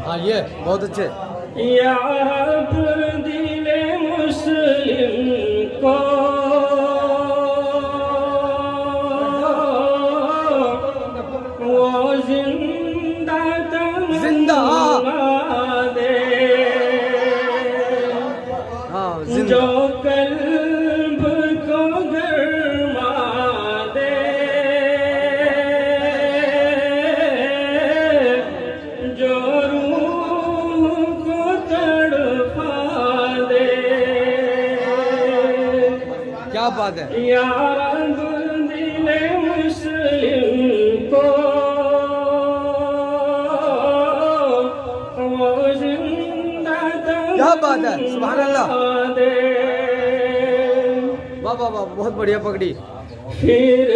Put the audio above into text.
हाँ ये बहुत अच्छे। या रब दिले मुस्लिम को वो जिंदा जिंदा दे, हाँ जो जिंदा। कल्ब को गरमा दे, जो रूह को तड़पा दे। क्या बात है। या रब दिले मुस्लिम को वो जिंदा क्या बात है, सुभान अल्लाह। दे। वाह वाह वाह, बहुत बढ़िया पकड़ी। फिर